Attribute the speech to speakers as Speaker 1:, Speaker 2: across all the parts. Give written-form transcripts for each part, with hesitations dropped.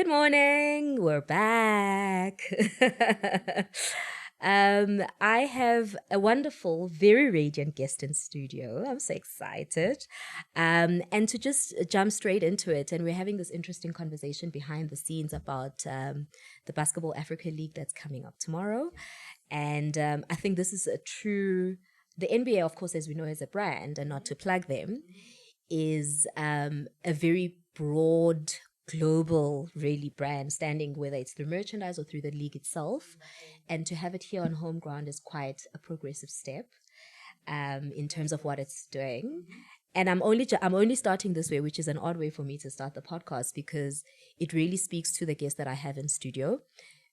Speaker 1: Good morning. We're back. I have a wonderful, very radiant guest in studio. I'm so excited. And to just jump straight into it, and we're having this interesting conversation behind the scenes about the Basketball Africa League that's coming up tomorrow. And I think this is the NBA, of course, as we know, is a brand, and not to plug them, is a very broad global really brand, standing whether it's through merchandise or through the league itself, and to have it here on home ground is quite a progressive step in terms of what it's doing. And I'm only starting this way, which is an odd way for me to start the podcast, because it really speaks to the guests that I have in studio,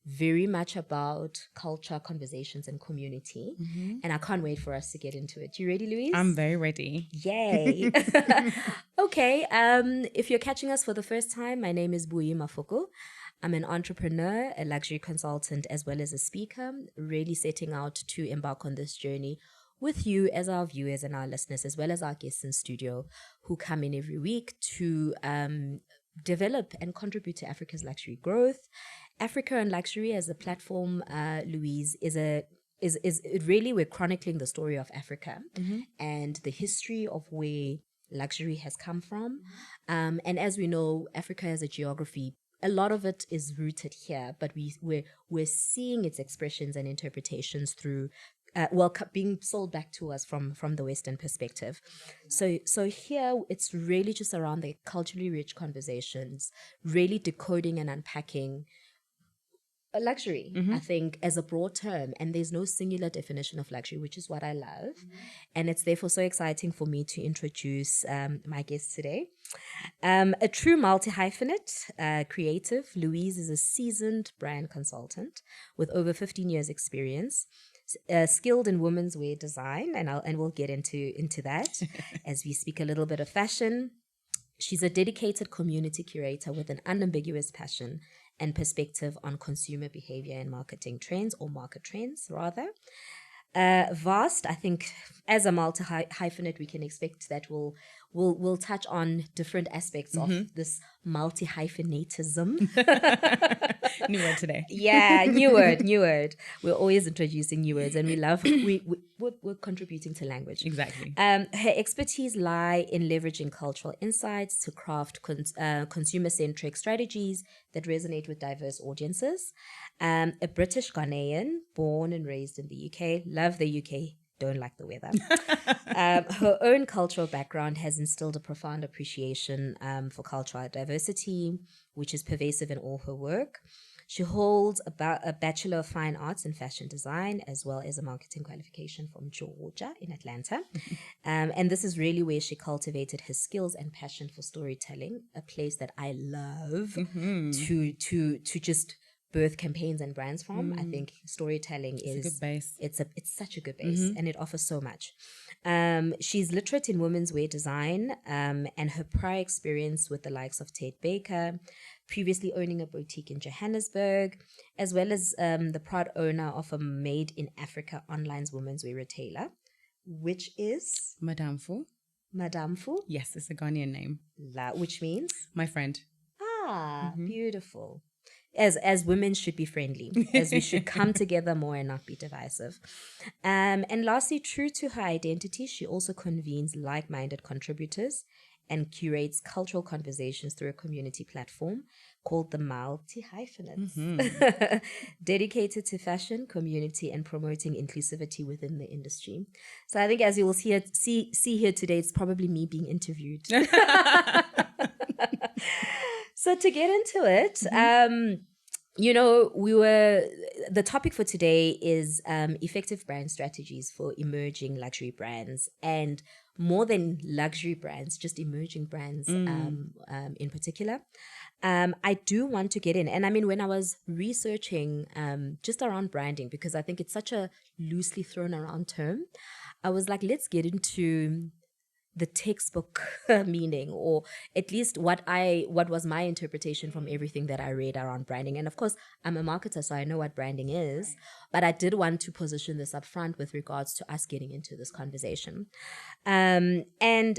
Speaker 1: very much about culture, conversations, and community. And I can't wait for us to get into it. You ready, Louise?
Speaker 2: I'm very ready.
Speaker 1: Yay. Okay. If you're catching us for the first time, my name is Buyi Mafoko. I'm an entrepreneur, a luxury consultant, as well as a speaker, really setting out to embark on this journey with you as our viewers and our listeners, as well as our guests in studio who come in every week to develop and contribute to Africa's luxury growth. Africa and Luxury as a platform, Louise, is really, we're chronicling the story of Africa and the history of where luxury has come from. And as we know, Africa as a geography, a lot of it is rooted here, but we're seeing its expressions and interpretations through being sold back to us from the Western perspective. So here it's really just around the culturally rich conversations, really decoding and unpacking a luxury, I think, as a broad term, and there's no singular definition of luxury, which is what I love. And it's therefore so exciting for me to introduce my guest today. A true multi-hyphenate creative, Louise is a seasoned brand consultant with over 15 years experience, skilled in womenswear design, and we'll get into that as we speak a little bit of fashion. She's a dedicated community curator with an unambiguous passion and perspective on consumer behavior and marketing trends, or market trends rather. Vast, I think, as a multi-hyphenate, we can expect that we'll touch on different aspects of this multi-hyphenatism.
Speaker 2: New word today.
Speaker 1: Yeah, new word. We're always introducing new words, and we love we're contributing to language.
Speaker 2: Exactly.
Speaker 1: Her expertise lie in leveraging cultural insights to craft consumer-centric strategies that resonate with diverse audiences. A British Ghanaian, born and raised in the UK, love the UK, don't like the weather. Her own cultural background has instilled a profound appreciation for cultural diversity, which is pervasive in all her work. She holds a Bachelor of Fine Arts in Fashion Design, as well as a marketing qualification from Georgia in Atlanta. And this is really where she cultivated her skills and passion for storytelling, a place that I love to just birth campaigns and brands from. I think storytelling is
Speaker 2: a good base.
Speaker 1: It's such a good base, and it offers so much. She's literate in women's wear design, and her prior experience with the likes of Ted Baker, previously owning a boutique in Johannesburg, as well as the proud owner of a Made in Africa online women's wear retailer, which is
Speaker 2: Madame Fu.
Speaker 1: Madame Fu.
Speaker 2: Yes, it's a Ghanaian name.
Speaker 1: Which means?
Speaker 2: My friend.
Speaker 1: Beautiful. As women should be friendly, as we should come together more and not be divisive. And lastly, true to her identity, she also convenes like-minded contributors and curates cultural conversations through a community platform called the Multi-Hyphenates, dedicated to fashion, community, and promoting inclusivity within the industry. So I think, as you will see here today, it's probably me being interviewed. So to get into it, the topic for today is effective brand strategies for emerging luxury brands, and more than luxury brands, just emerging brands in particular. I do want to get in. And I mean, when I was researching just around branding, because I think it's such a loosely thrown around term, I was like, let's get into the textbook meaning, or at least what was my interpretation from everything that I read around branding. And of course, I'm a marketer, so I know what branding is, but I did want to position this up front with regards to us getting into this conversation. And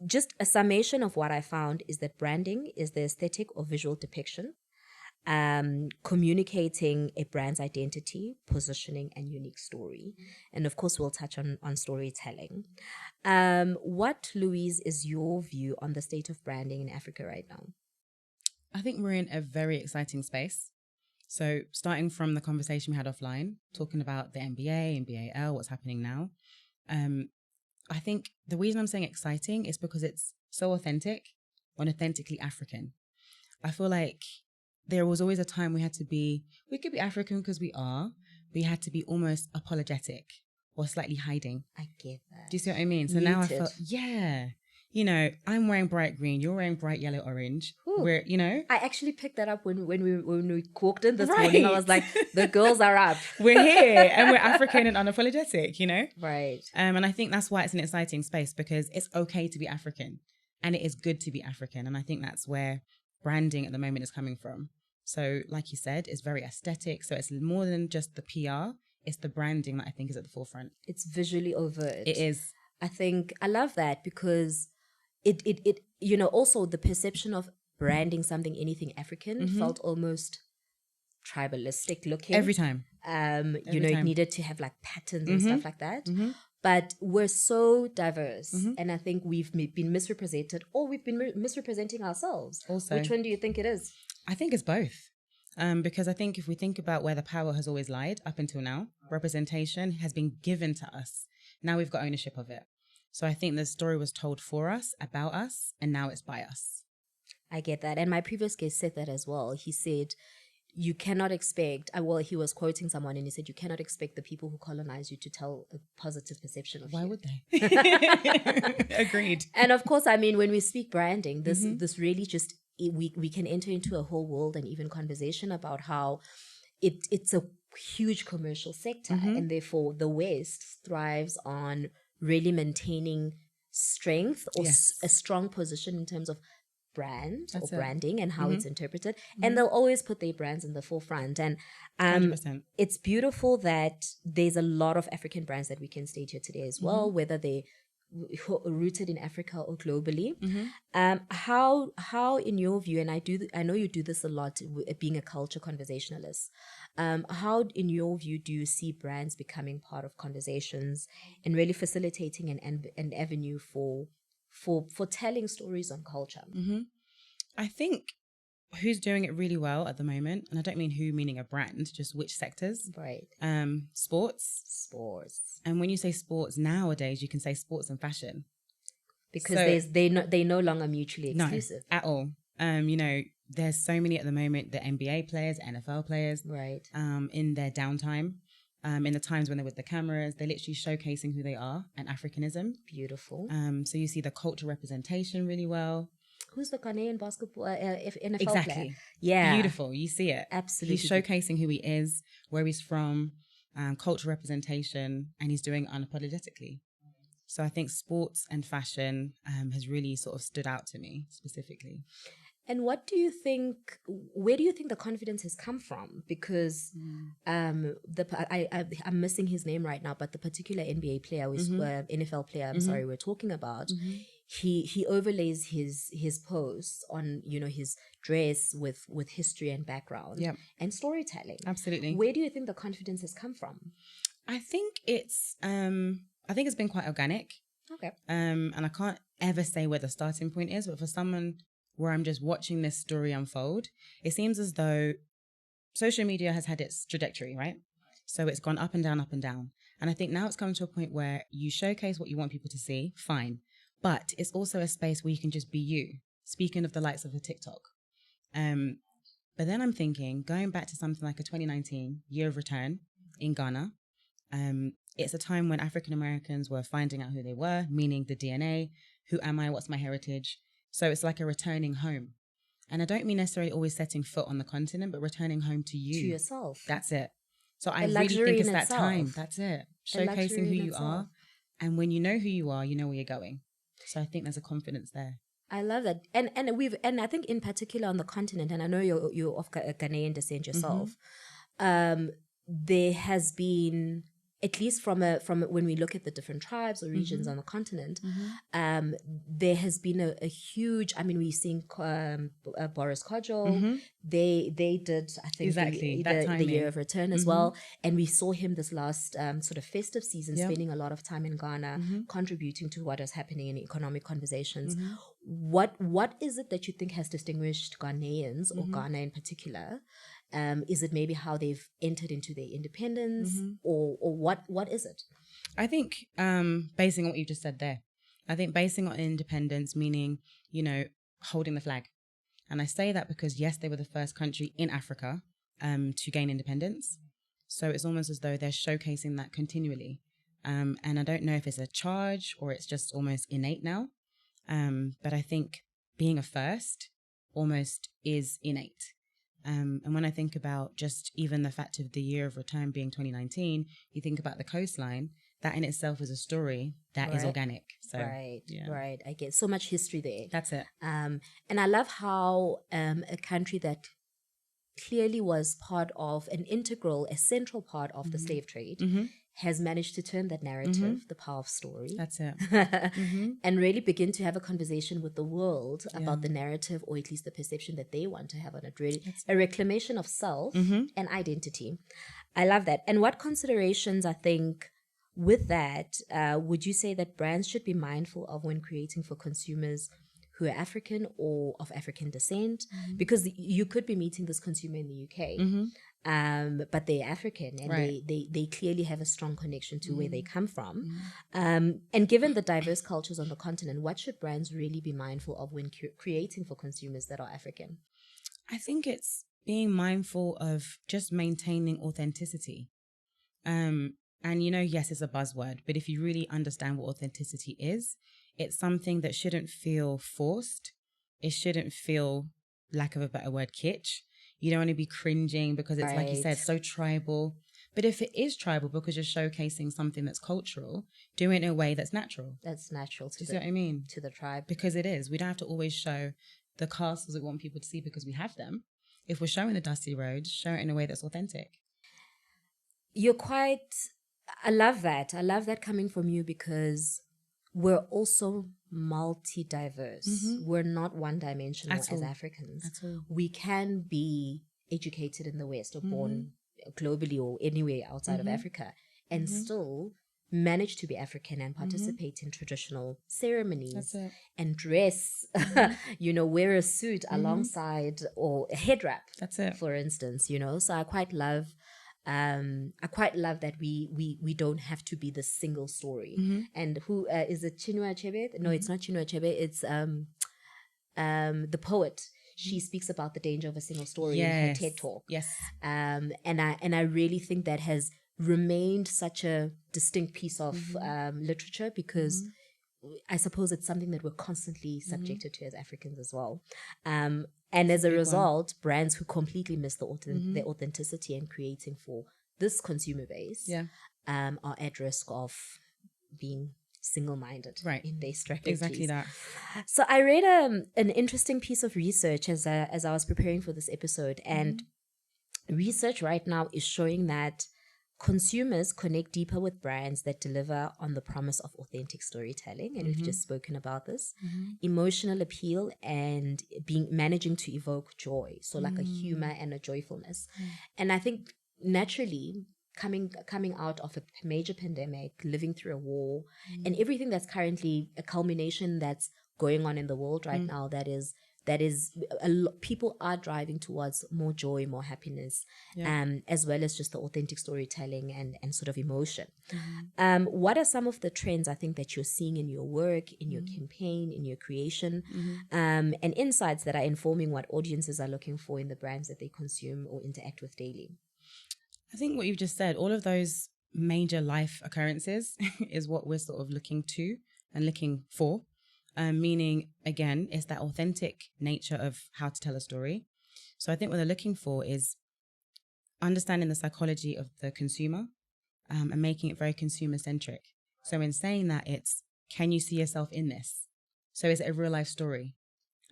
Speaker 1: just a summation of what I found is that branding is the aesthetic or visual depiction, communicating a brand's identity, positioning, and unique story. And of course, we'll touch on storytelling. What, Louise, is your view on the state of branding in Africa right now?
Speaker 2: I think we're in a very exciting space. So starting from the conversation we had offline, talking about the NBA, NBAL, what's happening now. I think the reason I'm saying exciting is because it's so authentic and authentically African. I feel like there was always a time we could be African because we are, but we had to be almost apologetic or slightly hiding.
Speaker 1: I get that.
Speaker 2: Do you see what I mean? So
Speaker 1: Muted.
Speaker 2: now I felt, you know, I'm wearing bright green, you're wearing bright yellow, orange.
Speaker 1: Ooh.
Speaker 2: We're, you know.
Speaker 1: I actually picked that up when we walked in this morning. I was like, the girls are up.
Speaker 2: We're here and we're African and unapologetic, you know?
Speaker 1: Right.
Speaker 2: And I think that's why it's an exciting space, because it's okay to be African and it is good to be African. And I think that's where branding at the moment is coming from. So like you said, it's very aesthetic. So it's more than just the PR. It's the branding that I think is at the forefront.
Speaker 1: It's visually overt.
Speaker 2: It is.
Speaker 1: I love that because it you know, also the perception of branding something, anything African felt almost tribalistic looking.
Speaker 2: Every time.
Speaker 1: You know, it needed to have like patterns and stuff like that. But we're so diverse, and I think we've been misrepresented, or we've been misrepresenting ourselves.
Speaker 2: Also,
Speaker 1: which one do you think it is?
Speaker 2: I think it's both. Because I think if we think about where the power has always lied up until now, representation has been given to us. Now we've got ownership of it. So I think the story was told for us, about us, and now it's by us.
Speaker 1: I get that. And my previous guest said that as well. He said, you cannot expect, he was quoting someone and he said, you cannot expect the people who colonize you to tell a positive perception of you.
Speaker 2: Why would they? Agreed.
Speaker 1: And of course, I mean, when we speak branding, this really just, we can enter into a whole world and even conversation about how it's a huge commercial sector, and therefore the West thrives on really maintaining strength or a strong position in terms of brand or branding and how it's interpreted, and they'll always put their brands in the forefront. And
Speaker 2: 100%. It's
Speaker 1: beautiful that there's a lot of African brands that we can state here today as well, whether they rooted in Africa or globally. How in your view, and I know you do this a lot, being a culture conversationalist, how in your view do you see brands becoming part of conversations and really facilitating an avenue for telling stories on culture?
Speaker 2: I think who's doing it really well at the moment, and I don't mean who meaning a brand, just which sectors.
Speaker 1: Right.
Speaker 2: Sports. And when you say sports nowadays, you can say sports and fashion.
Speaker 1: Because they're no longer mutually exclusive.
Speaker 2: No, at all. You know, there's so many at the moment, the NBA players, NFL players.
Speaker 1: Right.
Speaker 2: In their downtime. In the times when they're with the cameras, they're literally showcasing who they are and Africanism.
Speaker 1: Beautiful.
Speaker 2: So you see the cultural representation really well.
Speaker 1: Who's the Ghanaian basketball NFL
Speaker 2: exactly.
Speaker 1: player? Yeah.
Speaker 2: Beautiful. You see it.
Speaker 1: Absolutely.
Speaker 2: He's showcasing who he is, where he's from, cultural representation, and he's doing it unapologetically. So I think sports and fashion has really sort of stood out to me specifically.
Speaker 1: And what do you think, where do you think the confidence has come from? Because I'm missing his name right now, but the particular NBA player, NFL player, we're talking about, he overlays his posts on, you know, his dress with history and background and storytelling.
Speaker 2: Absolutely.
Speaker 1: Where do you think the confidence has come from?
Speaker 2: I think it's been quite organic.
Speaker 1: Okay.
Speaker 2: And I can't ever say where the starting point is, but for someone where I'm just watching this story unfold, it seems as though social media has had its trajectory, right? So it's gone up and down, up and down. And I think now it's come to a point where you showcase what you want people to see, fine. But it's also a space where you can just be you, speaking of the likes of a TikTok. But then I'm thinking, going back to something like a 2019 year of return in Ghana, it's a time when African Americans were finding out who they were, meaning the DNA, who am I, what's my heritage? So it's like a returning home. And I don't mean necessarily always setting foot on the continent, but returning home to you.
Speaker 1: To yourself.
Speaker 2: That's it. So I really think it's that time. That's it. Showcasing who you are. And when you know who you are, you know where you're going. So I think there's a confidence there.
Speaker 1: I love that. And I think in particular on the continent, and I know you're of Ghanaian descent yourself, there has been at least from when we look at the different tribes or regions on the continent, there has been a huge. I mean, we've seen Boris Kodjoe. They did, I think, the Year of Return as well, and we saw him this last sort of festive season, spending a lot of time in Ghana, contributing to what is happening in economic conversations. What is it that you think has distinguished Ghanaians or Ghana in particular? Is it maybe how they've entered into their independence, or what is it?
Speaker 2: I think basing on what you just said there, I think basing on independence, meaning, holding the flag. And I say that because, yes, they were the first country in Africa to gain independence. So it's almost as though they're showcasing that continually. And I don't know if it's a charge or it's just almost innate now. But I think being a first almost is innate. And when I think about just even the fact of the Year of Return being 2019, you think about the coastline, that in itself is a story that is organic. So,
Speaker 1: right. I get so much history there.
Speaker 2: That's it.
Speaker 1: And I love how a country that clearly was part of a central part of the slave trade has managed to turn that narrative, the power of story.
Speaker 2: That's it.
Speaker 1: And really begin to have a conversation with the world about the narrative, or at least the perception that they want to have on it. Really, a reclamation of self and identity. I love that. And what considerations, I think, with that, would you say that brands should be mindful of when creating for consumers who are African or of African descent? Because you could be meeting this consumer in the UK, but they're African, and they clearly have a strong connection to where they come from. And given the diverse cultures on the continent, what should brands really be mindful of when creating for consumers that are African?
Speaker 2: I think it's being mindful of just maintaining authenticity. And, yes, it's a buzzword, but if you really understand what authenticity is, it's something that shouldn't feel forced. It shouldn't feel, lack of a better word, kitsch. You don't want to be cringing because it's, like you said, so tribal. But if it is tribal because you're showcasing something that's cultural, do it in a way that's natural.
Speaker 1: That's natural to
Speaker 2: see what I mean?
Speaker 1: To the tribe.
Speaker 2: Because it is. We don't have to always show the castles we want people to see because we have them. If we're showing the dusty roads, show it in a way that's authentic.
Speaker 1: I love that. I love that coming from you, because we're also multi-diverse. We're not one-dimensional as Africans. We can be educated in the West or born globally or anywhere outside of Africa and still manage to be African and participate in traditional ceremonies and dress, wear a suit alongside, or a head wrap, for instance, So I quite love that we don't have to be the single story. And who is it? Chinua Achebe? No, it's not Chinua Achebe. It's the poet. She speaks about the danger of a single story in her TED Talk.
Speaker 2: Yes.
Speaker 1: And I really think that has remained such a distinct piece of literature, because I suppose it's something that we're constantly subjected to as Africans as well. And as a result, brands who completely miss their authenticity and creating for this consumer base are at risk of being single-minded in their strategies.
Speaker 2: Exactly that.
Speaker 1: So I read an interesting piece of research as I was preparing for this episode, and research right now is showing that consumers connect deeper with brands that deliver on the promise of authentic storytelling, and we've just spoken about this, emotional appeal, and managing to evoke joy, so like a humor and a joyfulness. And I think naturally, coming out of a major pandemic, living through a war, and everything that's currently a culmination that's going on in the world right now, that is people are driving towards more joy, more happiness, as well as just the authentic storytelling and sort of emotion. What are some of the trends I think that you're seeing in your work, in your campaign, in your creation, and insights that are informing what audiences are looking for in the brands that they consume or interact with daily?
Speaker 2: I think what you've just said, all of those major life occurrences is what we're sort of looking to and looking for. Meaning, again, it's that authentic nature of how to tell a story. So I think what they're looking for is understanding the psychology of the consumer and making it very consumer-centric. So in saying that, it's, can you see yourself in this? So is it a real-life story?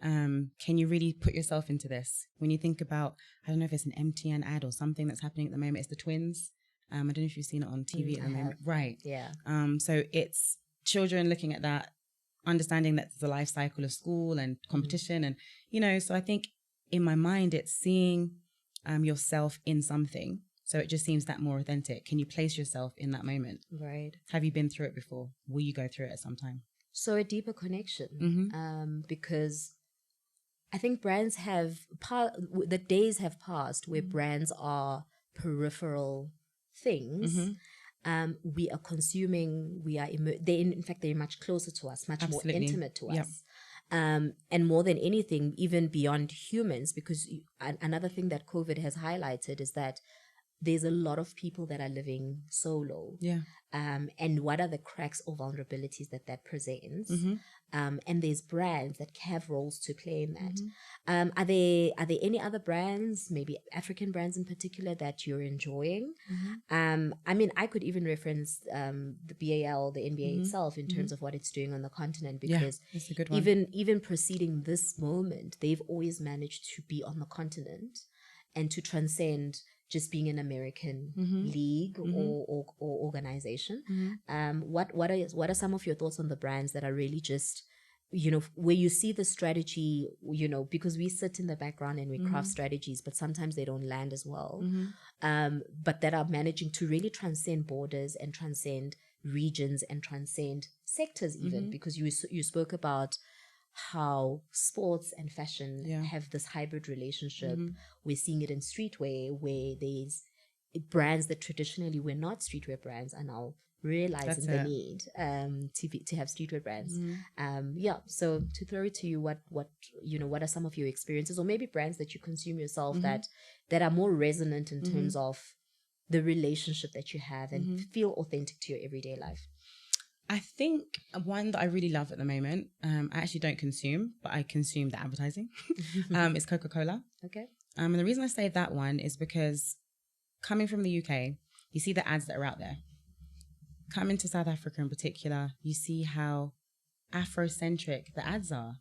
Speaker 2: Can you really put yourself into this? When you think about, I don't know if it's an MTN ad or something that's happening at the moment, it's the twins. I don't know if you've seen it on TV at the moment. Right.
Speaker 1: Yeah.
Speaker 2: So it's children looking at that, understanding that there's a life cycle of school and competition. And, you know, so I think in my mind, it's seeing yourself in something. So it just seems that more authentic. Can you place yourself in that moment?
Speaker 1: Right.
Speaker 2: Have you been through it before? Will you go through it at some time?
Speaker 1: So a deeper connection, because I think brands the days have passed where brands are peripheral things. We are consuming, in fact, they're much closer to us, much more intimate to us. And more than anything, even beyond humans, because another thing that COVID has highlighted is that there's a lot of people that are living solo.
Speaker 2: Yeah.
Speaker 1: And what are the cracks or vulnerabilities that presents? And there's brands that have roles to play in that. Are there any other brands, maybe African brands in particular, that you're enjoying? I mean, I could even reference the BAL, the NBA itself, in terms of what it's doing on the continent, because
Speaker 2: that's a good one.
Speaker 1: Even preceding this moment, they've always managed to be on the continent and to transcend just being an American league or organization. What are some of your thoughts on the brands that are really just, you know, where you see the strategy, you know, because we sit in the background and we craft strategies, but sometimes they don't land as well, but that are managing to really transcend borders and transcend regions and transcend sectors even, because you spoke about how sports and fashion have this hybrid relationship. We're seeing it in streetwear, where there's brands that traditionally were not streetwear brands are now realizing the need to have streetwear brands. So to throw it to you, what are some of your experiences, or maybe brands that you consume yourself that are more resonant in terms of the relationship that you have and feel authentic to your everyday life?
Speaker 2: I think one that I really love at the moment, I actually don't consume, but I consume the advertising, is Coca-Cola.
Speaker 1: Okay.
Speaker 2: And the reason I say that one is because coming from the UK, you see the ads that are out there. Coming to South Africa in particular, you see how Afrocentric the ads are.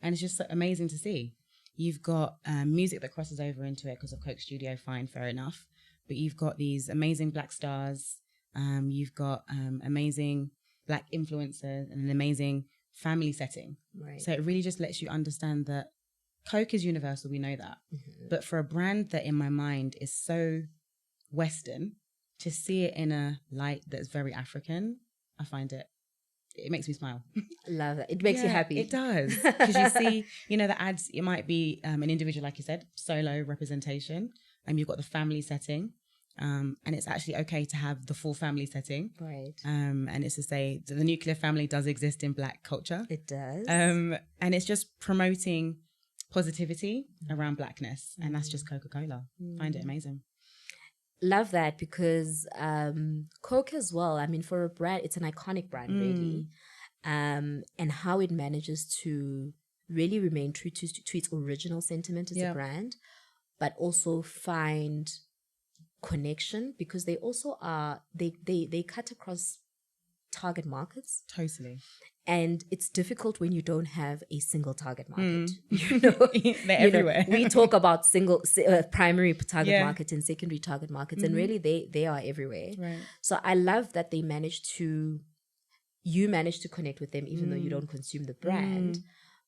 Speaker 2: And it's just so amazing to see. You've got music that crosses over into it because of Coke Studio, fine, fair enough. But you've got these amazing black stars. You've got amazing Black influencers and an amazing family setting.
Speaker 1: Right.
Speaker 2: So it really just lets you understand that Coke is universal, we know that. But for a brand that in my mind is so Western, to see it in a light that's very African, I find it makes me smile.
Speaker 1: Love that. It makes you happy.
Speaker 2: It does. Because you see, you know, the ads, it might be an individual, like you said, solo representation, and you've got the family setting. And it's actually okay to have the full family setting.
Speaker 1: Right.
Speaker 2: And it's to say that the nuclear family does exist in Black culture.
Speaker 1: It does.
Speaker 2: And it's just promoting positivity around Blackness. And that's just Coca-Cola. Find it amazing.
Speaker 1: Love that, because Coke as well, I mean, for a brand, it's an iconic brand, really. And how it manages to really remain true to its original sentiment as a brand, but also find connection, because they also are they cut across target markets.
Speaker 2: Totally.
Speaker 1: And it's difficult when you don't have a single target market. You know,
Speaker 2: they're everywhere.
Speaker 1: We talk about primary target market and secondary target markets, and really they are everywhere.
Speaker 2: Right.
Speaker 1: So I love that you manage to connect with them, even though you don't consume the brand,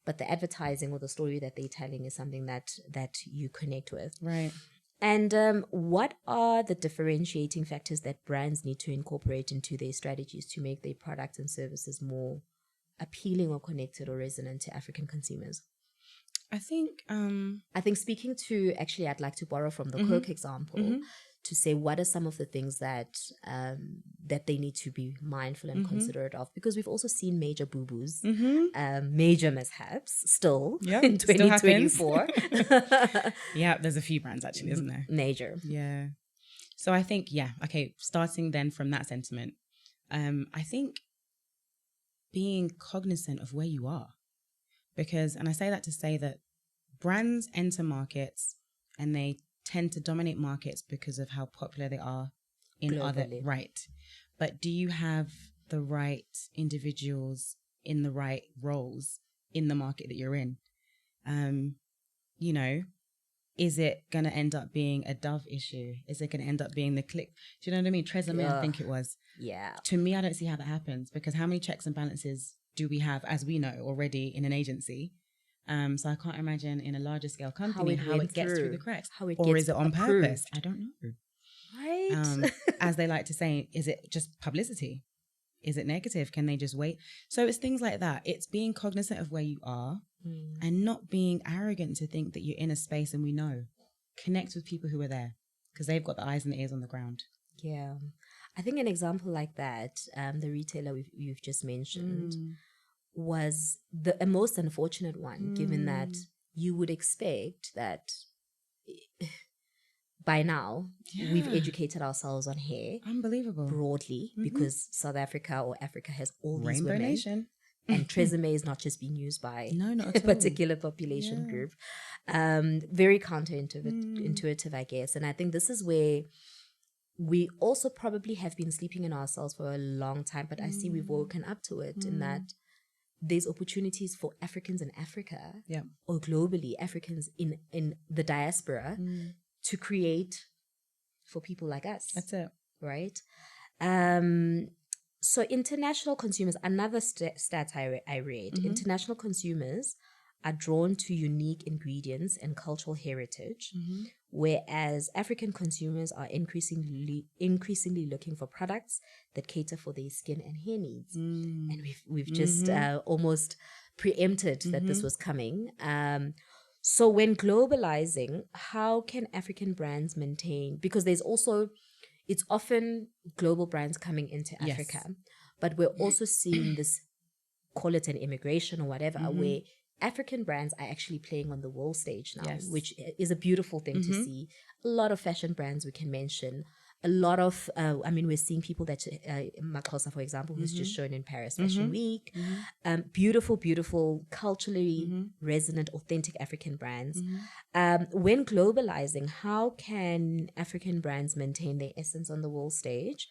Speaker 1: but the advertising or the story that they're telling is something that you connect with.
Speaker 2: Right.
Speaker 1: And what are the differentiating factors that brands need to incorporate into their strategies to make their products and services more appealing or connected or resonant to African consumers?
Speaker 2: I think
Speaker 1: speaking to, actually, I'd like to borrow from the Coke example to say what are some of the things that they need to be mindful and considerate of, because we've also seen major boo-boos, major mishaps still in 2024.
Speaker 2: Yeah, there's a few brands actually, isn't there?
Speaker 1: Major.
Speaker 2: Yeah. So I think, okay, starting then from that sentiment, I think being cognizant of where you are, because, and I say that to say that brands enter markets and they tend to dominate markets because of how popular they are in other, right. But do you have the right individuals in the right roles in the market that you're in? You know, is it going to end up being a Dove issue? Is it going to end up being the click? Do you know what I mean? Tresemme, I think it was.
Speaker 1: Yeah.
Speaker 2: To me, I don't see how that happens, because how many checks and balances do we have, as we know already, in an agency? So I can't imagine in a larger scale company how it gets through the cracks. Or is it on purpose? I don't know.
Speaker 1: Right.
Speaker 2: As they like to say, is it just publicity? Is it negative? Can they just wait? So it's things like that. It's being cognizant of where you are and not being arrogant to think that you're in a space and we know. Connect with people who are there, because they've got the eyes and the ears on the ground.
Speaker 1: Yeah. I think an example like that, the retailer you've just mentioned, was a most unfortunate one, given that you would expect that by now we've educated ourselves on hair.
Speaker 2: Unbelievable.
Speaker 1: Broadly, because South Africa or Africa has all these
Speaker 2: Rainbow
Speaker 1: women.
Speaker 2: Nation.
Speaker 1: And Tresemme is not just being used by
Speaker 2: not
Speaker 1: a particular population group. Very counterintuitive, I guess. And I think this is where we also probably have been sleeping in ourselves for a long time, but I see we've woken up to it in that there's opportunities for Africans in Africa or globally, Africans in the diaspora to create for people like us.
Speaker 2: That's it.
Speaker 1: Right? So international consumers, another stat I read, international consumers are drawn to unique ingredients and cultural heritage, whereas African consumers are increasingly looking for products that cater for their skin and hair needs. And we've just almost preempted that this was coming. So when globalizing, how can African brands maintain? Because there's also, it's often global brands coming into Africa, but we're also seeing this, call it an immigration or whatever, where African brands are actually playing on the world stage now, which is a beautiful thing to see. A lot of fashion brands we can mention. A lot of, we're seeing people that, Makosa, for example, who's just shown in Paris Fashion Week. Beautiful, beautiful, culturally resonant, authentic African brands. When globalizing, how can African brands maintain their essence on the world stage?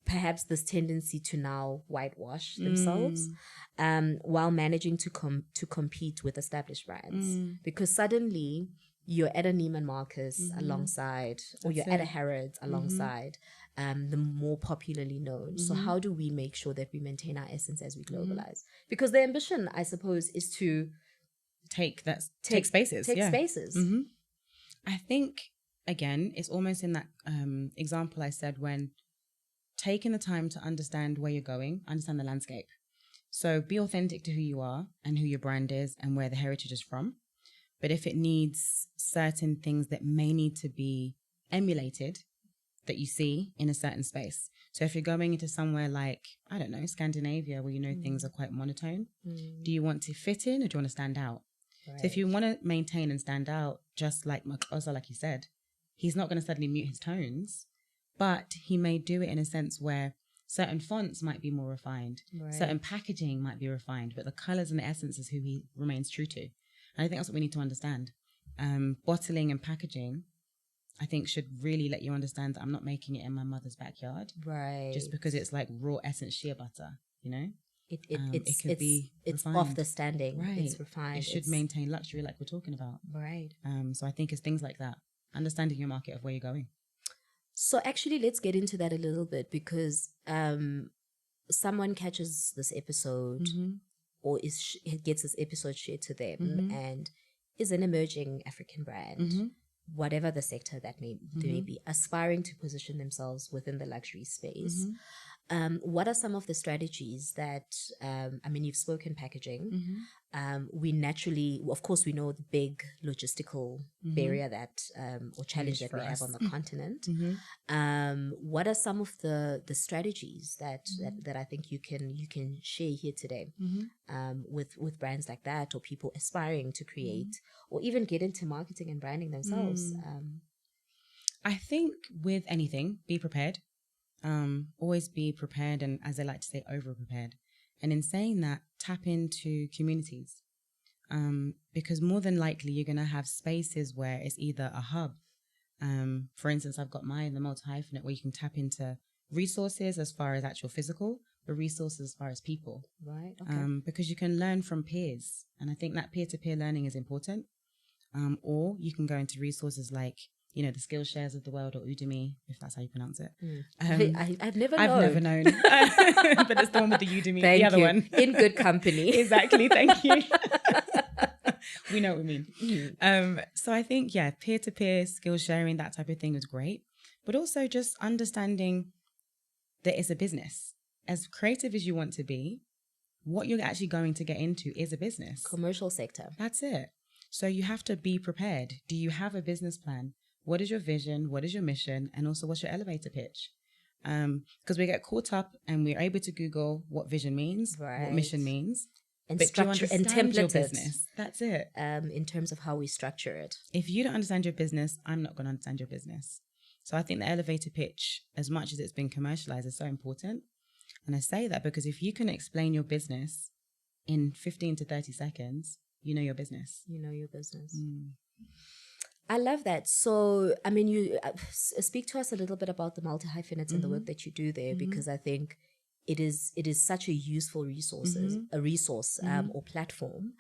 Speaker 1: Perhaps this tendency to now whitewash themselves while managing to compete with established brands. Because suddenly you're at a Neiman Marcus alongside, or you're at a Harrods alongside the more popularly known. So how do we make sure that we maintain our essence as we globalize? Because the ambition, I suppose, is to
Speaker 2: take spaces.
Speaker 1: Take spaces.
Speaker 2: I think, again, it's almost in that example I said, when taking the time to understand where you're going, understand the landscape. So be authentic to who you are and who your brand is and where the heritage is from. But if it needs certain things that may need to be emulated that you see in a certain space. So if you're going into somewhere like, I don't know, Scandinavia, where you know things are quite monotone, do you want to fit in or do you want to stand out? Right. So if you want to maintain and stand out, just like Makosa, like you said, he's not going to suddenly mute his tones, but he may do it in a sense where certain fonts might be more refined, certain packaging might be refined, but the colors and the essence is who he remains true to. And I think that's what we need to understand. Bottling and packaging, I think, should really let you understand that I'm not making it in my mother's backyard. Right. Just because it's like raw essence shea butter, you know? It could be refined.
Speaker 1: Off the standing.
Speaker 2: Right.
Speaker 1: It's refined.
Speaker 2: It should maintain luxury like we're talking about.
Speaker 1: Right.
Speaker 2: So I think it's things like that. Understanding your market of where you're going.
Speaker 1: So actually, let's get into that a little bit, because someone catches this episode or gets this episode shared to them and is an emerging African brand, whatever the sector that they may be, aspiring to position themselves within the luxury space. What are some of the strategies that, you've spoken packaging. We naturally, of course, we know the big logistical barrier that, or challenge that we have on the continent. What are some of the strategies that I think you can share here today, with brands like that, or people aspiring to create, or even get into marketing and branding themselves?
Speaker 2: I think with anything, be prepared. Always be prepared, and as they like to say, over prepared. And in saying that, tap into communities, because more than likely you're going to have spaces where it's either a hub. For instance, I've got mine, the multi-hyphenate, where you can tap into resources as far as actual physical, but resources as far as people. Right. Okay. Because you can learn from peers, and I think that peer-to-peer learning is important. Or you can go into resources like, you know, the Skillshares of the world, or Udemy, if that's how you pronounce it.
Speaker 1: I've never known.
Speaker 2: I've never known. But it's the one with the Udemy, the other one.
Speaker 1: In good company.
Speaker 2: Exactly. Thank you. We know what we mean. So I think, yeah, peer-to-peer skill sharing, that type of thing is great. But also just understanding that it's a business. As creative as you want to be, what you're actually going to get into is a business.
Speaker 1: Commercial sector.
Speaker 2: That's it. So you have to be prepared. Do you have a business plan? What is your vision? What is your mission? And also, what's your elevator pitch? Because we get caught up and we're able to Google what vision means, what mission means.
Speaker 1: And
Speaker 2: but
Speaker 1: structure and template
Speaker 2: your business. That's it.
Speaker 1: In terms of how we structure it.
Speaker 2: If you don't understand your business, I'm not going to understand your business. So I think the elevator pitch, as much as it's been commercialized, is so important. And I say that because if you can explain your business in 15 to 30 seconds, you know your business.
Speaker 1: You know your business. I love that. So, I mean, you speak to us a little bit about the multi-hyphenates and the work that you do there, because I think it is such a useful resource or platform.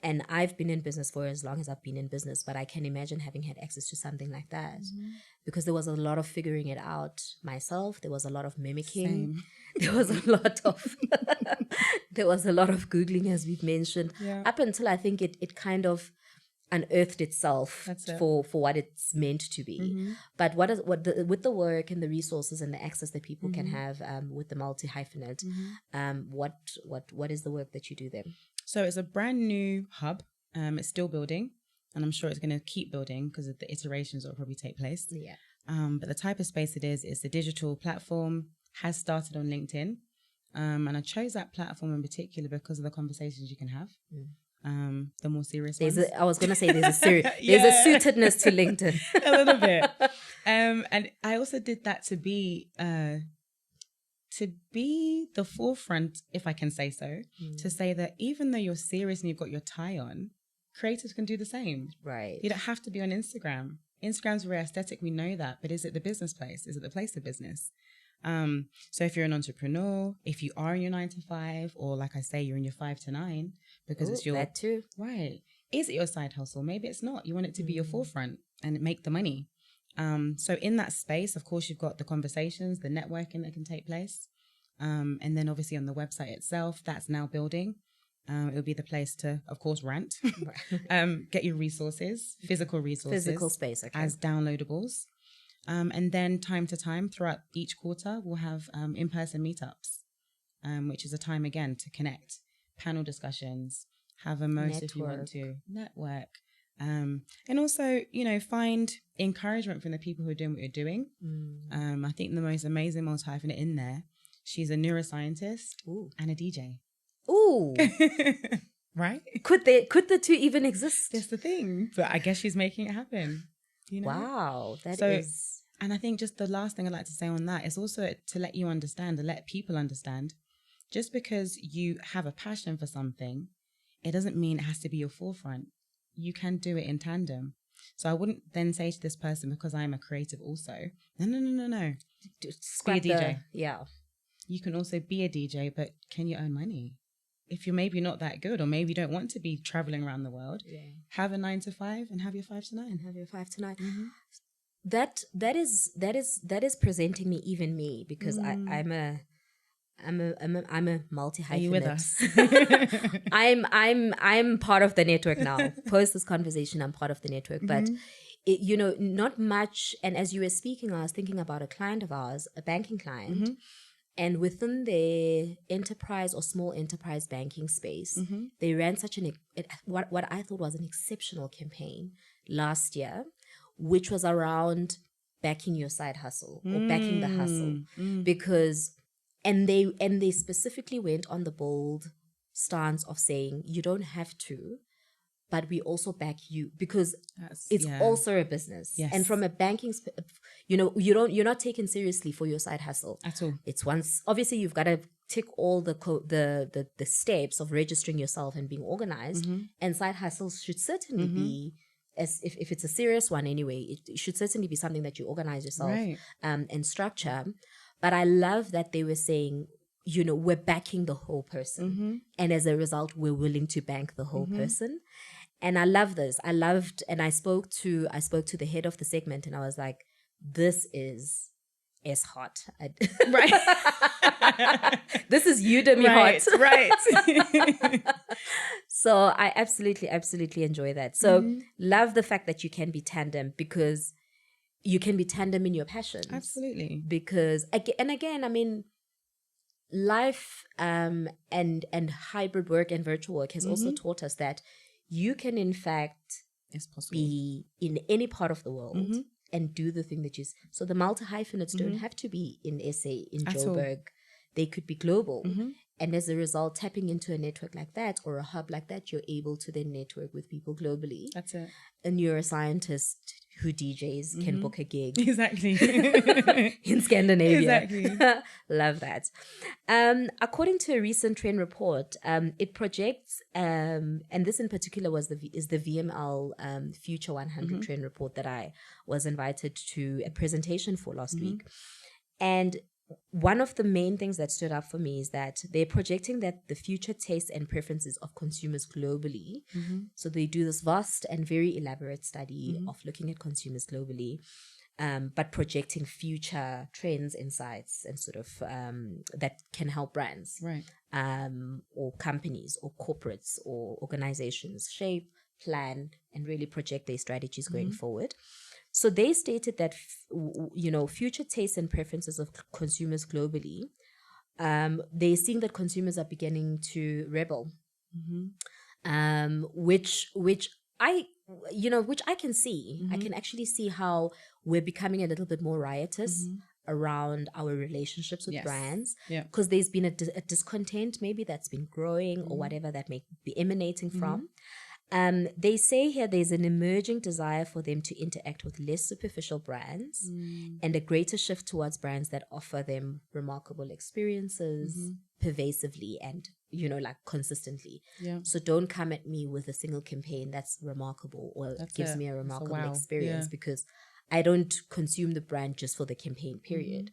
Speaker 1: And I've been in business for as long as I've been in business, but I can imagine having had access to something like that because there was a lot of figuring it out myself. There was a lot of mimicking.
Speaker 2: Same.
Speaker 1: There was a lot of Googling, as we've mentioned, up until I think it kind of unearthed itself for what it's meant to be. But with the work and the resources and the access that people can have with the multi-hyphenate, what is the work that you do there?
Speaker 2: So it's a brand new hub. It's still building, and I'm sure it's going to keep building because of the iterations that will probably take place.
Speaker 1: Yeah.
Speaker 2: But the type of space it is, it's a digital platform, has started on LinkedIn. And I chose that platform in particular because of the conversations you can have. The more serious ones.
Speaker 1: I was going to say there's a suitedness to LinkedIn.
Speaker 2: A little bit. And I also did that to be the forefront, if I can say so, to say that even though you're serious and you've got your tie on, creators can do the same.
Speaker 1: Right.
Speaker 2: You don't have to be on Instagram. Instagram's very aesthetic, we know that, but is it the business place? Is it the place of business? So if you're an entrepreneur, if you are in your 9 to 5, or like I say, you're in your 5 to 9, because it's your...
Speaker 1: That too.
Speaker 2: Right. Is it your side hustle? Maybe it's not. You want it to be your forefront and make the money. So in that space, of course, you've got the conversations, the networking that can take place. And then obviously on the website itself, that's now building. It'll be the place to, of course, rant. Get your resources, physical resources.
Speaker 1: Physical space, okay.
Speaker 2: As downloadables. And then time to time, throughout each quarter, we'll have in-person meetups, which is a time, again, to connect. Panel discussions, have a most if you want to. Network. And also, find encouragement from the people who are doing what you're doing. I think the most amazing multi-hyphenate in there, she's a neuroscientist and a DJ. Ooh. Right?
Speaker 1: Could the two even exist?
Speaker 2: That's the thing. But I guess she's making it happen.
Speaker 1: Wow. That is...
Speaker 2: And I think just the last thing I'd like to say on that is also to let you understand, to let people understand, just because you have a passion for something, it doesn't mean it has to be your forefront. You can do it in tandem. So I wouldn't then say to this person, because I'm a creative also, no. Be a DJ.
Speaker 1: Yeah.
Speaker 2: You can also be a DJ, but can you earn money? If you're maybe not that good, or maybe you don't want to be traveling around the world, have a 9 to 5 and have your 5 to 9.
Speaker 1: That is presenting me, because I'm a multi-hyphenate.
Speaker 2: Are you with us?
Speaker 1: I'm part of the network now. Post this conversation, I'm part of the network. But not much. And as you were speaking, I was thinking about a client of ours, a banking client. And within their enterprise or small enterprise banking space, they ran such what I thought was an exceptional campaign last year, which was around backing your side hustle or backing the hustle, because they specifically went on the bold stance of saying you don't have to, but we also back you because it's also a business. Yes. And from a banking, you're not taken seriously for your side hustle
Speaker 2: at all.
Speaker 1: It's obviously you've got to tick all the steps of registering yourself and being organized. And side hustles should certainly be, as if it's a serious one anyway, it should certainly be something that you organize yourself and structure. But I love that they were saying, we're backing the whole person. And as a result, we're willing to bank the whole person. And I love this. And I spoke to the head of the segment, and I was like, this is hot.
Speaker 2: Right.
Speaker 1: This is Udemy
Speaker 2: right,
Speaker 1: hot.
Speaker 2: Right.
Speaker 1: So I absolutely enjoy that. So love the fact that you can be tandem, because you can be tandem in your passions.
Speaker 2: Absolutely.
Speaker 1: Because again, I mean, life and hybrid work and virtual work has also taught us that you can in fact be in any part of the world and do the thing that you... So the multi-hyphenates don't have to be in SA, in Joburg. They could be global. And as a result, tapping into a network like that or a hub like that, you're able to then network with people globally.
Speaker 2: That's it.
Speaker 1: A neuroscientist who DJs can book a gig.
Speaker 2: Exactly.
Speaker 1: In Scandinavia.
Speaker 2: Exactly.
Speaker 1: Love that. According to a recent trend report, it projects, and this in particular is the VML Future 100 trend report that I was invited to a presentation for last week. And one of the main things that stood out for me is that they're projecting that the future tastes and preferences of consumers globally. So they do this vast and very elaborate study of looking at consumers globally, but projecting future trends, insights, and sort of that can help brands,
Speaker 2: right,
Speaker 1: or companies or corporates or organizations shape, plan, and really project their strategies going forward. So they stated that, future tastes and preferences of consumers globally, they're seeing that consumers are beginning to rebel, which I can see. I can actually see how we're becoming a little bit more riotous around our relationships with brands, because there's been a discontent maybe that's been growing or whatever that may be emanating from. They say here there's an emerging desire for them to interact with less superficial brands and a greater shift towards brands that offer them remarkable experiences pervasively and, consistently. Yeah. So don't come at me with a single campaign that's remarkable or gives me a remarkable experience, because I don't consume the brand just for the campaign period.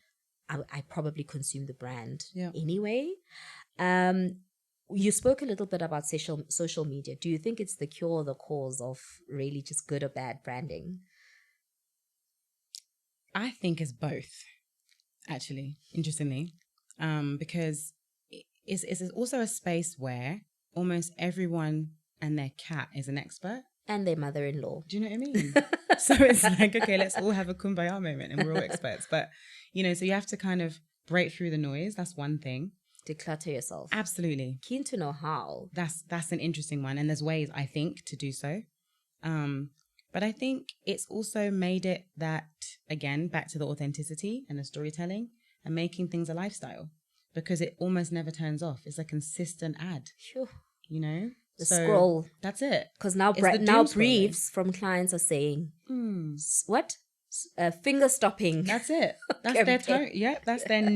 Speaker 1: I probably consume the brand anyway. You spoke a little bit about social media. Do you think it's the cure or the cause of really just good or bad branding?
Speaker 2: I think it's both, actually, interestingly, because it's also a space where almost everyone and their cat is an expert.
Speaker 1: And their mother-in-law.
Speaker 2: Do you know what I mean? So it's like, okay, let's all have a kumbaya moment and we're all experts. But, so you have to kind of break through the noise. That's one thing.
Speaker 1: Declutter yourself.
Speaker 2: Absolutely.
Speaker 1: Keen to know how.
Speaker 2: That's an interesting one. And there's ways, I think, to do so. But I think it's also made it that, again, back to the authenticity and the storytelling and making things a lifestyle, because it almost never turns off. It's a consistent ad,
Speaker 1: sure. The
Speaker 2: so
Speaker 1: scroll.
Speaker 2: That's it.
Speaker 1: Because now briefs from clients are saying, what? Finger stopping.
Speaker 2: That's it. That's their tone. Yeah, that's their the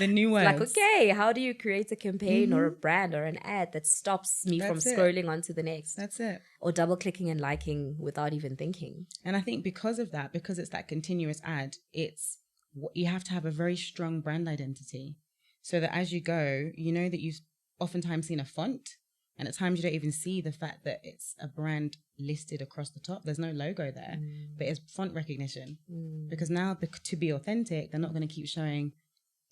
Speaker 2: new words.
Speaker 1: Like, okay, how do you create a campaign or a brand or an ad that stops me from scrolling on to the next?
Speaker 2: That's it.
Speaker 1: Or double clicking and liking without even thinking.
Speaker 2: And I think because of that, because it's that continuous ad, you have to have a very strong brand identity, so that as you go, that you've oftentimes seen a font. And at times you don't even see the fact that it's a brand listed across the top. There's no logo there, but it's font recognition. Because now, to be authentic, they're not going to keep showing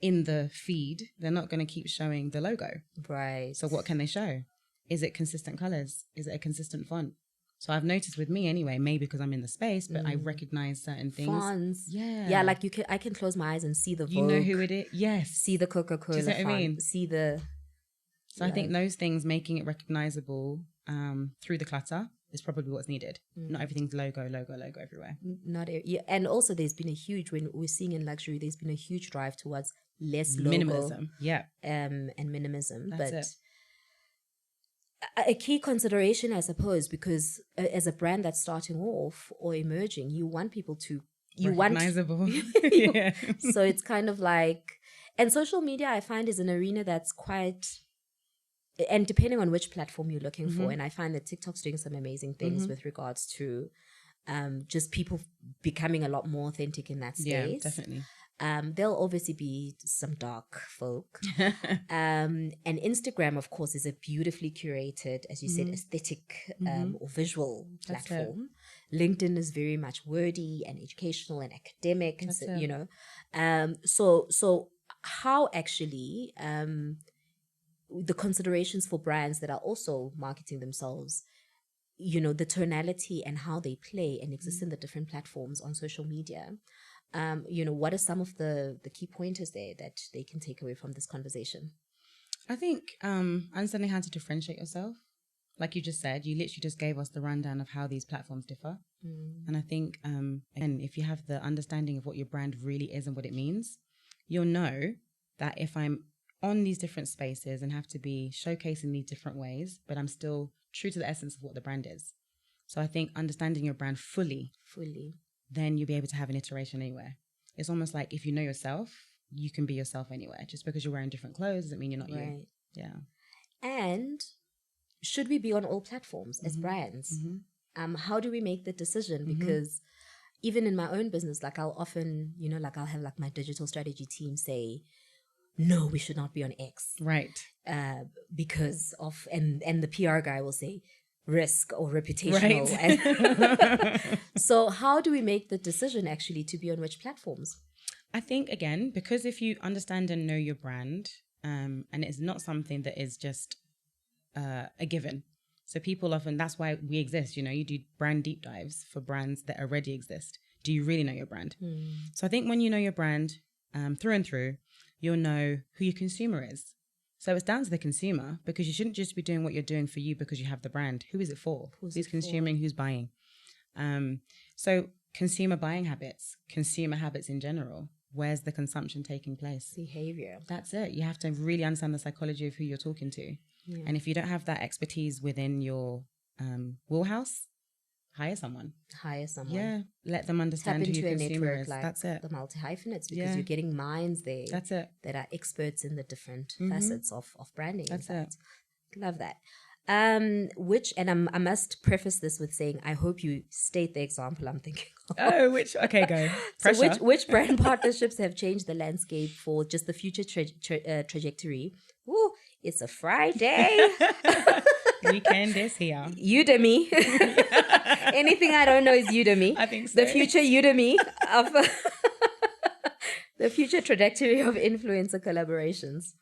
Speaker 2: in the feed. They're not going to keep showing the logo.
Speaker 1: Right.
Speaker 2: So what can they show? Is it consistent colors? Is it a consistent font? So I've noticed with me anyway, maybe because I'm in the space, but I recognize certain things.
Speaker 1: Fonts. Yeah, like I can close my eyes and see the Vogue.
Speaker 2: You know who it is? Yes.
Speaker 1: See the Coca-Cola font.
Speaker 2: Do you know what I mean?
Speaker 1: See the...
Speaker 2: So I think those things, making it recognizable through the clutter, is probably what's needed. Not everything's logo everywhere.
Speaker 1: And also there's been a huge, when we're seeing in luxury, there's been a huge drive towards less logo.
Speaker 2: Minimalism,
Speaker 1: and minimalism.
Speaker 2: That's
Speaker 1: a key consideration, I suppose, because as a brand that's starting off or emerging, you want people to...
Speaker 2: recognizable.
Speaker 1: So it's kind of like... And social media, I find, is an arena that's quite... And depending on which platform you're looking for, and I find that TikTok's doing some amazing things with regards to just people becoming a lot more authentic in that space.
Speaker 2: Yeah, definitely.
Speaker 1: There'll obviously be some dark folk. And Instagram, of course, is a beautifully curated, as you said, aesthetic or visual platform. LinkedIn is very much wordy and educational and academic, and so, you know. So how actually the considerations for brands that are also marketing themselves, you know, the tonality and how they play and exist in the different platforms on social media. You know, what are some of the key pointers there that they can take away from this conversation?
Speaker 2: I think understanding how to differentiate yourself. Like you just said, you literally just gave us the rundown of how these platforms differ. And I think, again, if you have the understanding of what your brand really is and what it means, you'll know that if I'm on these different spaces and have to be showcasing these different ways, but I'm still true to the essence of what the brand is. So I think understanding your brand fully, then you'll be able to have an iteration anywhere. It's almost like if you know yourself, you can be yourself anywhere. Just because you're wearing different clothes doesn't mean you're not you. Yeah.
Speaker 1: And should we be on all platforms as brands? How do we make the decision? Because even in my own business, like I'll often, you know, like I'll have like my digital strategy team say, no, we should not be on X.
Speaker 2: Right.
Speaker 1: Because of, and the PR guy will say risk or reputational. Right. So how do we make the decision actually to be on which platforms?
Speaker 2: I think, again, because if you understand and know your brand, and it's not something that is just a given. So people often, that's why we exist, you know, you do brand deep dives for brands that already exist. Do you really know your brand? So I think when you know your brand through and through, you'll know who your consumer is. So it's down to the consumer, because you shouldn't just be doing what you're doing for you because you have the brand. Who is it for? Who's consuming? Who's buying? So consumer buying habits, consumer habits in general. Where's the consumption taking place?
Speaker 1: Behavior.
Speaker 2: That's it. You have to really understand the psychology of who you're talking to. Yeah. And if you don't have that expertise within your wheelhouse, hire someone. Yeah. Let them understand who your consumer is.
Speaker 1: Like
Speaker 2: that's it.
Speaker 1: The multi-hyphenates, because you're getting minds there.
Speaker 2: That's it.
Speaker 1: That are experts in the different facets of branding.
Speaker 2: That's it.
Speaker 1: Love that. I must preface this with saying, I hope you state the example I'm thinking of.
Speaker 2: Oh, okay, go. Pressure.
Speaker 1: So which brand partnerships have changed the landscape for just the future trajectory? Ooh, it's a Friday.
Speaker 2: Weekend is here.
Speaker 1: Udemy. Anything I don't know is Udemy.
Speaker 2: I think so.
Speaker 1: The future Udemy of the future trajectory of influencer collaborations.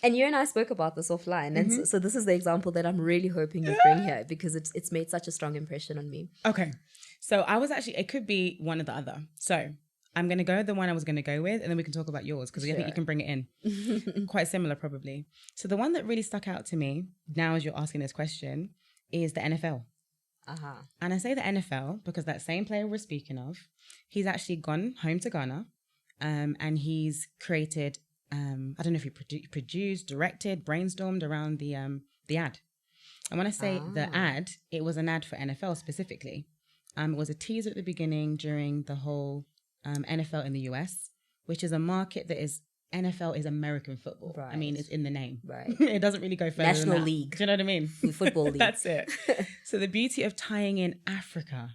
Speaker 1: And you and I spoke about this offline. And so this is the example that I'm really hoping you bring here, because it's made such a strong impression on me.
Speaker 2: Okay. So I was actually, it could be one or the other. So I'm going to go with the one I was going to go with, and then we can talk about yours, because I think you can bring it in. Quite similar, probably. So the one that really stuck out to me, now as you're asking this question, is the NFL. And I say the NFL because that same player we're speaking of, he's actually gone home to Ghana, and he's created... I don't know if he produced, directed, brainstormed around the ad. And when I say the ad, it was an ad for NFL specifically. It was a teaser at the beginning during the whole NFL in the US, which is a market that is, NFL is American football. Right. I mean, it's in the name. Right. It doesn't really go further
Speaker 1: National
Speaker 2: than that.
Speaker 1: League.
Speaker 2: Do you know what I mean?
Speaker 1: Football league.
Speaker 2: That's it. So the beauty of tying in Africa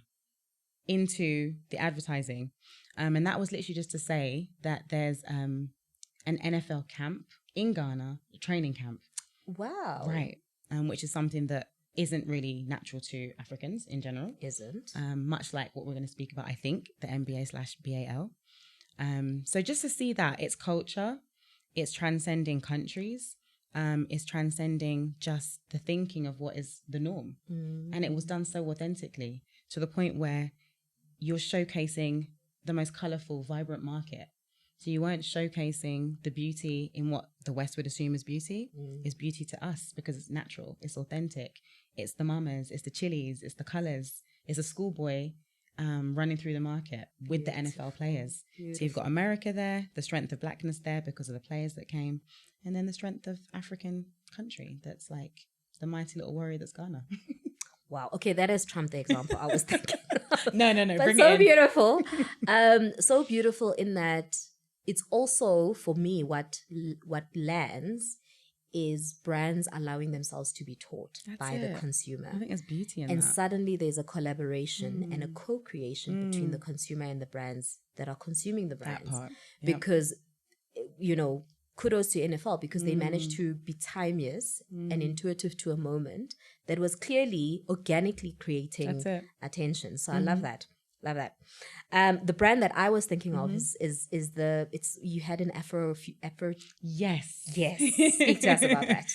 Speaker 2: into the advertising, and that was literally just to say that there's... an NFL camp in Ghana, a training camp.
Speaker 1: Wow.
Speaker 2: Right. Which is something that isn't really natural to Africans in general.
Speaker 1: Isn't.
Speaker 2: Much like what we're going to speak about, I think, the NBA/BAL. So just to see that it's culture, it's transcending countries, it's transcending just the thinking of what is the norm. And it was done so authentically to the point where you're showcasing the most colorful, vibrant market. So you weren't showcasing the beauty in what the West would assume is beauty. It's beauty to us because it's natural, it's authentic. It's the mamas, it's the chilies, it's the colors. It's a schoolboy running through the market with the NFL players. Beautiful. So you've got America there, the strength of blackness there because of the players that came, and then the strength of African country that's like the mighty little warrior that's Ghana.
Speaker 1: Wow. Okay, that has trumped the example I was thinking.
Speaker 2: No.
Speaker 1: But
Speaker 2: bring
Speaker 1: so
Speaker 2: it in.
Speaker 1: Beautiful. So beautiful in that it's also, for me, what lands is brands allowing themselves to be taught by the consumer.
Speaker 2: I think there's beauty in that.
Speaker 1: And suddenly there's a collaboration and a co-creation between the consumer and the brands that are consuming the brands.
Speaker 2: That part. Yep.
Speaker 1: Because, kudos to NFL because they managed to be timeless and intuitive to a moment that was clearly organically creating attention. So I love that. Love that. The brand that I was thinking of is you had an Afro.
Speaker 2: Yes.
Speaker 1: Speak to us about that.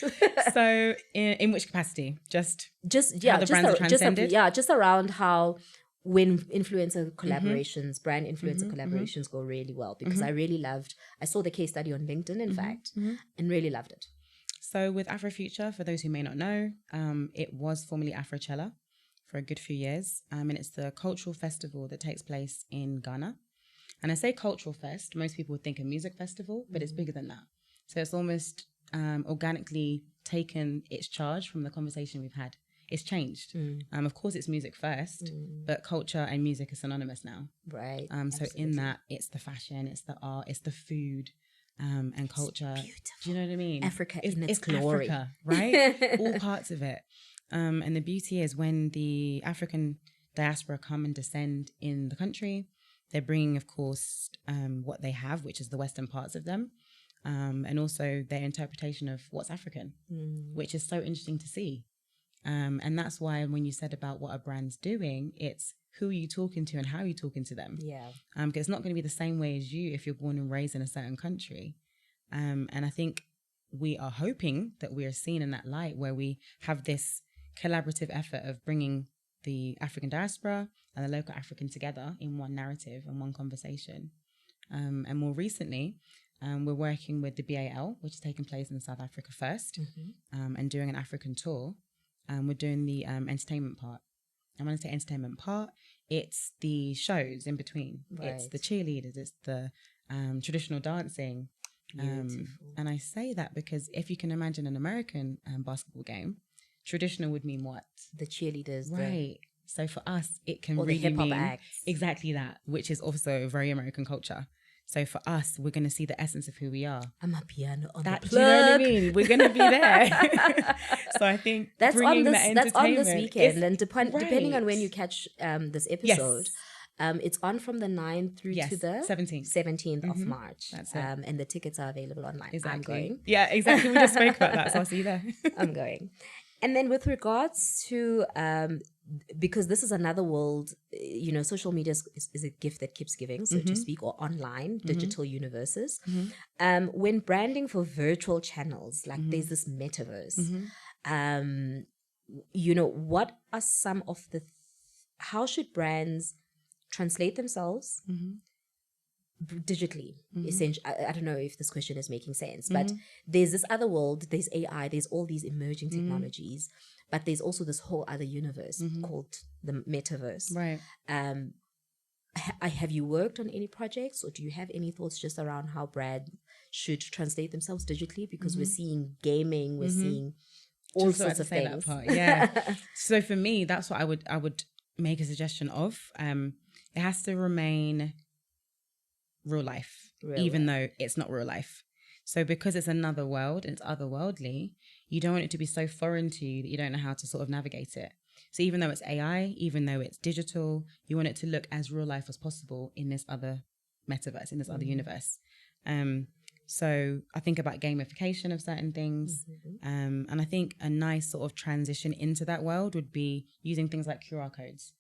Speaker 2: So in which capacity? Just
Speaker 1: how
Speaker 2: the brands are transcended?
Speaker 1: Just around how when influencer collaborations, brand influencer collaborations go really well, because I saw the case study on LinkedIn, in fact, and really loved it.
Speaker 2: So with Afrofuture, for those who may not know, it was formerly Afrochella for a good few years. And it's the cultural festival that takes place in Ghana. And I say cultural fest, most people would think a music festival, but it's bigger than that. So it's almost organically taken its charge from the conversation we've had. It's changed. Of course, it's music first, but culture and music are synonymous now.
Speaker 1: Right.
Speaker 2: So
Speaker 1: absolutely.
Speaker 2: in that, it's the fashion, it's the art, it's the food, and culture. Do you know what I mean?
Speaker 1: Africa in its glory.
Speaker 2: Africa, right? All parts of it. And the beauty is when the African diaspora come and descend in the country, they're bringing, of course, what they have, which is the Western parts of them, and also their interpretation of what's African, which is so interesting to see. And that's why when you said about what a brand's doing, it's who are you talking to and how are you talking to them?
Speaker 1: Yeah.
Speaker 2: Because it's not going to be the same way as you if you're born and raised in a certain country. And I think we are hoping that we are seen in that light where we have this collaborative effort of bringing the African diaspora and the local African together in one narrative and one conversation. And more recently, we're working with the BAL, which is taking place in South Africa first, and doing an African tour. We're doing the entertainment part. And when I say entertainment part, it's the shows in between. Right. It's the cheerleaders, it's the traditional dancing. And I say that because if you can imagine an American basketball game, traditional would mean what?
Speaker 1: The cheerleaders.
Speaker 2: Right. So for us, it can really mean acts. Exactly that, which is also very American culture. So for us, we're going to see the essence of who we are.
Speaker 1: I'm a piano on
Speaker 2: that,
Speaker 1: the plug.
Speaker 2: Do you know what I mean? We're going to be there. So I think that's on
Speaker 1: this weekend. And depending on when you catch this episode, it's on from the 9th through to the 17th of March. That's it. And the tickets are available online.
Speaker 2: Exactly.
Speaker 1: I'm going.
Speaker 2: Yeah, exactly. We just spoke about that. So I'll see you there.
Speaker 1: I'm going. And then with regards to, because this is another world, social media is a gift that keeps giving, so to speak, or online, digital universes. When branding for virtual channels, like there's this metaverse, what are some of how should brands translate themselves digitally, essentially? I don't know if this question is making sense, but there's this other world, there's AI, there's all these emerging technologies, but there's also this whole other universe called the metaverse.
Speaker 2: Right.
Speaker 1: Have you worked on any projects, or do you have any thoughts just around how brands should translate themselves digitally? Because we're seeing gaming, we're seeing all sorts of things.
Speaker 2: That part. Yeah. So for me, that's what I would make a suggestion of. It has to remain real life, even though it's not real life. So because it's another world and it's otherworldly, you don't want it to be so foreign to you that you don't know how to sort of navigate it. So even though it's AI, even though it's digital, you want it to look as real life as possible in this other metaverse, in this other universe. So I think about gamification of certain things. And I think a nice sort of transition into that world would be using things like QR codes.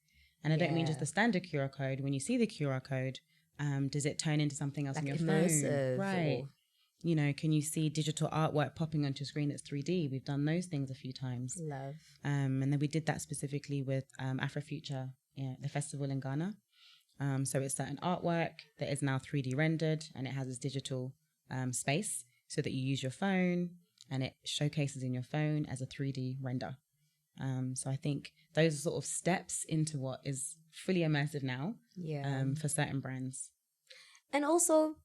Speaker 2: And I don't mean just the standard QR code. When you see the QR code, does it turn into something else like on your phone? Right. Can you see digital artwork popping onto a screen that's 3D? We've done those things a few times.
Speaker 1: Love.
Speaker 2: And then we did that specifically with Afrofuture, the festival in Ghana. So it's certain artwork that is now 3D rendered, and it has this digital space so that you use your phone and it showcases in your phone as a 3D render. So I think those are sort of steps into what is fully immersive now for certain brands.
Speaker 1: And also,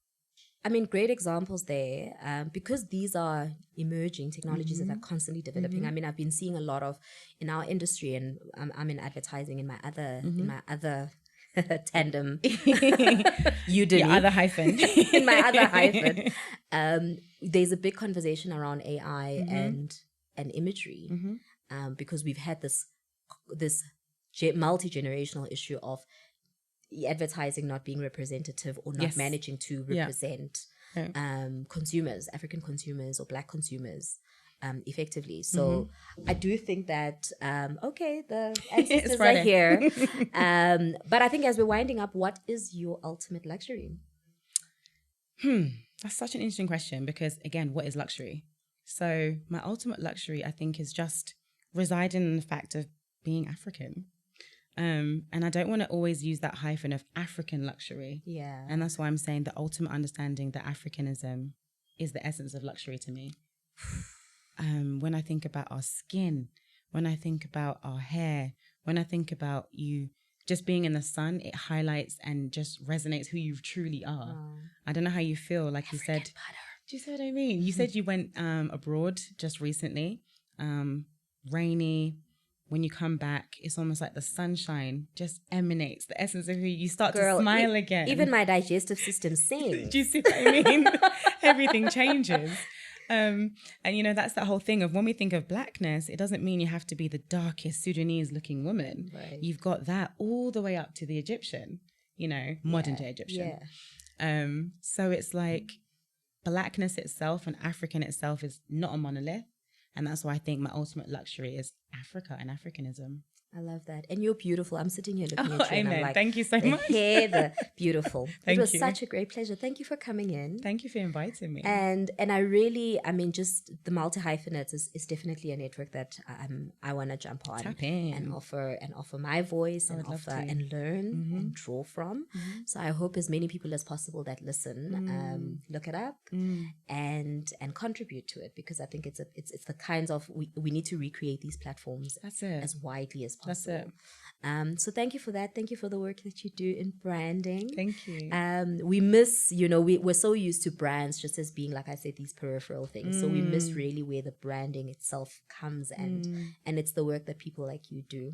Speaker 1: great examples there, because these are emerging technologies that are constantly developing. I've been seeing a lot of, in our industry, and I'm in advertising in my other tandem. You did.
Speaker 2: Your other hyphen.
Speaker 1: In my other hyphen. There's a big conversation around AI and imagery, because we've had this multi-generational issue of advertising not being representative or not managing to represent consumers, African consumers or Black consumers effectively. So I do think that, the ancestors are here. But I think as we're winding up, what is your ultimate luxury?
Speaker 2: That's such an interesting question because, again, what is luxury? So my ultimate luxury, I think, is just residing in the fact of being African. And I don't want to always use that hyphen of African luxury.
Speaker 1: Yeah.
Speaker 2: And that's why I'm saying the ultimate understanding that Africanism is the essence of luxury to me. When I think about our skin, when I think about our hair, when I think about you just being in the sun, it highlights and just resonates who you truly are. Oh. I don't know how you feel. Like African you said, butter. Do you see what I mean? You said you went abroad just recently, rainy. When you come back, it's almost like the sunshine just emanates the essence of who you start to smile again.
Speaker 1: Even my digestive system sings.
Speaker 2: Do you see what I mean? Everything changes. And that's that whole thing of when we think of Blackness, it doesn't mean you have to be the darkest Sudanese looking woman.
Speaker 1: Right.
Speaker 2: You've got that all the way up to the Egyptian, modern day Egyptian. Yeah. So it's like Blackness itself and African itself is not a monolith. And that's why I think my ultimate luxury is Africa and Africanism.
Speaker 1: I love that. And you're beautiful. I'm sitting here looking at you
Speaker 2: amen.
Speaker 1: and I'm like,
Speaker 2: thank you so much.
Speaker 1: Hair, beautiful.
Speaker 2: Thank
Speaker 1: it was
Speaker 2: you.
Speaker 1: Such a great pleasure. Thank you for coming in.
Speaker 2: Thank you for inviting me.
Speaker 1: And I really, just the multi-hyphenates is definitely a network that I want to jump on.
Speaker 2: Tap in.
Speaker 1: And offer my voice and offer and learn and draw from. So I hope as many people as possible that listen, look it up and contribute to it, because I think it's the kinds of, we need to recreate these platforms as widely as possible.
Speaker 2: That's it.
Speaker 1: So thank you for that. Thank you for the work that you do in branding.
Speaker 2: Thank you.
Speaker 1: We miss, we're so used to brands just as being, like I said, these peripheral things. So we miss really where the branding itself comes and it's the work that people like you do.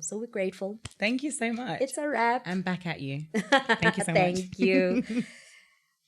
Speaker 1: So we're grateful.
Speaker 2: Thank you so much.
Speaker 1: It's a wrap.
Speaker 2: I'm back at you. Thank you so much.
Speaker 1: Thank you.